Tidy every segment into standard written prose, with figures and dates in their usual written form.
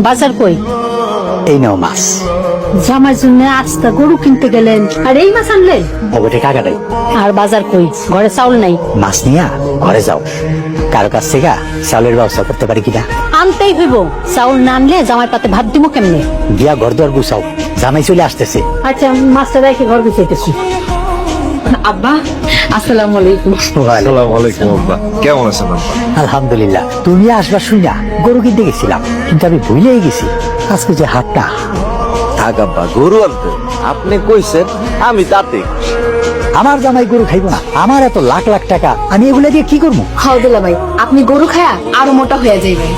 বাজার কই? এই নাও মাছ। জামার জন্য আস্তা গরু কিনতে গেলেন আর এই মাছ আনলেন? ওটা কাকাটাই। আর বাজার কই? ঘরে চাউল নাই? মাছ নিয়া ঘরে যাও, কারো কাছ থেকে চাউলের ব্যবস্থা করতে পারি কিনা। আনতেই হইব, চাউল না আনলে জামাই পাতে ভাত দিব কেমনে? গিয়া ঘর দুয়ার গুছাও, জামাই চলে আসতেছে। আচ্ছা, মাছটা রেখে ঘর গুছাইতেছি। আব্বা, আসসালামু আলাইকুম। আসসালামু আলাইকুম আব্বা, কেমন আছেন আব্বা? আলহামদুলিল্লাহ। তুমি আসবার শুনিয়া গরু কিনতে গেছিলাম, কিন্তু আমি ভুলেই গেছি আজকে যে হাটটা। থাক আব্বা, গরু আনতে আপনি কইছেন, আমি তাতে আমার জামাই গরু খাইবো না? আমার এত লাখ লাখ টাকা, আমি এগুলা দিয়ে কি করবো? খাওয়া ভাই, আপনি গরু খায়া আরো মোটা হয়ে যাইবেন।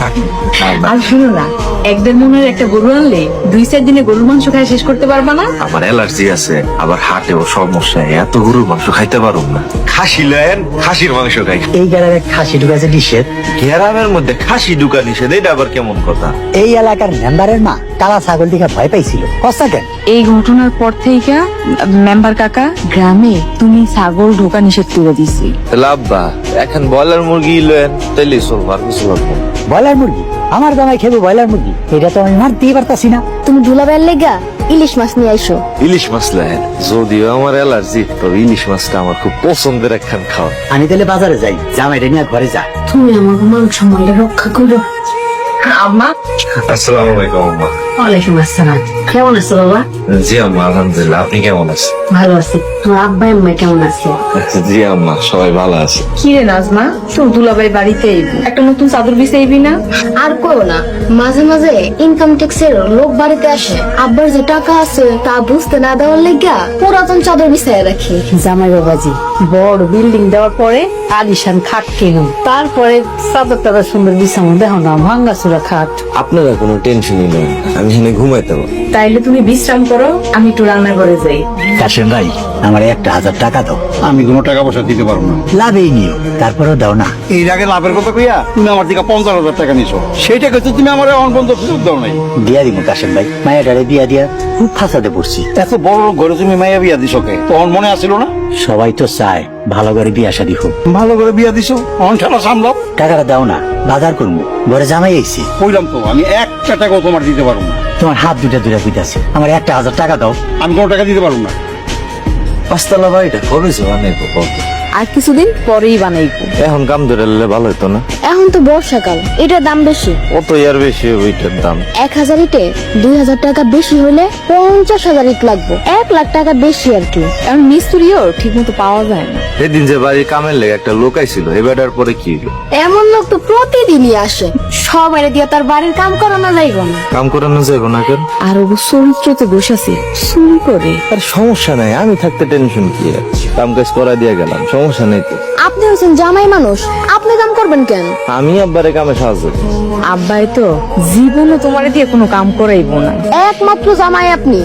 আর শুনো না, একদের মনের একটা গরু আনলে 2-4 দিনে গরুর মাংস খায় শেষ করতে পারবা না। আমার অ্যালার্জি আছে, আবার হাটেও সমস্যা, এত গরুর মাংস খাইতে পারুম না। খাসি লেন, খাসির মাংস খাই। এই গ্রামের খাসি ঢুকাছে নিষেধ। গ্রামের মধ্যে খাসি ঢুকা নিষেধ, এটা আবার কেমন কথা? এই এলাকার মেম্বারের মা কালা ছাগল দিকে ভয় পাইছিল। কষ্ট কেন? এই ঘটনার পর থেকে মেম্বার কাকা গ্রামে তুমি ছাগল ঢোকা নিষেধ করে দিছি। তাহলে আব্বা এখন ব্রয়লার মুরগি লেন, তাইলে চলবো, আর কিছু লাগবে না। ব্রয়লার মুরগি? আমার জামাই খেবে ব্রয়লার মুরগি? এটা তো আমি মারতেই পারতাছি না। তুমি দুলাভাইয়ের লেগা ইলিশ মাছ নিয়ে আইসো। ইলিশ মাছ লেন, যদিও আমার অ্যালার্জি, তবে ইলিশ মাছটা আমার খুব পছন্দের একখান খাওয়া। আমি তাহলে বাজারে যাই, জামাইটা নিয়ে ঘরে যা। তুমি আমার মান সম্মানটা রক্ষা করো। আম্মা, আসসালামু আলাইকুম আম্মা। ওয়ালাইকুম আসসালাম। কেমন আছো বাবা? জি আম্মা, আলহামদুলিল্লাহ। আপনি কেমন আছেন? ভালো আছি। তোমার আব্বা আম্মা কেমন আছে? জি আম্মা, সবাই ভালো আছে। কি রে নাজমা, তোর দুলাভাই বাড়িতে আইবি, একটা নতুন চাদর বিছাইবি না? আর করো না, মাঝে মাঝে ইনকাম ট্যাক্সের লোক বাড়িতে আসে, আব্বার যে টাকা আছে তা বুঝতে না দেওয়ার লেগা পুরাতন চাদর বিছাইয়া রাখি। জামাই বাবাজি বড় বিল্ডিং দেওয়ার পরে আলিশান খাট কিনুন, তারপরে চাদর টাদর সুন্দর বিছানো, দেখো না ভাঙ্গা চুরা খাট। আপনারা কোনো টেনশনই নেই, আমি এখানে ঘুমাইতে পারবো। তাইলে তুমি বিশ্রাম করো, আমি একটু রান্না করে যাই। কাশেম ভাই, আমার 1000 টাকা দাও। আমি কোনো টাকা পয়সা দিতে পারবো না। লাভেই নিও, তারপরেও দাও না। এই আগে লাভের কথা কইয়া তুমি আমার থেকে 50,000 টাকা নিছো, সেই টাকা তো তুমি আমার এখন পর্যন্ত ফেরত দাও নাই। দিয়া দিব কাশেম ভাই, মায়াটারে বিয়া দিয়া খুব ফাঁসাতে পড়ছি। এত বড় ঘরে তুমি মাইয়া বিয়া দিছো কে? তখন মনে আসছিল না? সবাই তো চায় ভালো করে বিয়া শাদী হোক। ভালো করে বিয়া দিছো, অন ঠেলা সামলাও। টাকাটা দাও না, বাজার করবো। ঘরে জামাই আইছি। কইলাম তো আমি একটা টাকাও তোমার দিতে পারবো না। তোমার হাত দুটা দুটা পিটাছে, আমার 1000 টাকা দাও। আমি কোনো টাকা দিতে পারবো না। পাঁচতলা বাড়িটা কবে বানাইবো কত? আর কিছুদিন পরেই বানাইবো। এখন কাম ধরে নিলে ভালো হতো না? এখন তো বর্ষাকাল, এটার দাম বেশি। কত আর বেশি হবে এটার দাম? 1000 ইটে 2000 টাকা বেশি হলে 50,000 ইট লাগবে, 1 লাখ টাকা বেশি আর কি। এখন মিস্ত্রিও ঠিক মতো পাওয়া যায় না। সেদিন যে বাড়ির কামের লেগে একটা লোক আইছিল, এবারের পরে কি হলো? এমন লোক তো প্রতিদিনই আসে, সবাই দিয়ে তার বাড়ির কাম করানো যাইব না। কাম করানো যাবে না কেন? আর ও চরিত্রতে বসেছে চুরি করে। আর সমস্যা নাই, আমি থাকতে টেনশন কি আর? কাম কাজ করা দিয়ে গেলাম, সমস্যা নেই তো। আপনি হচ্ছেন জামাই মানুষ, আপনি কাম করবেন কেন? আমি আব্বারে কামে সাহায্য করি। আব্বাই তো জীবনও তোমার দিয়ে কোনো কাম করাইবো না। একমাত্র জামাই আপনি,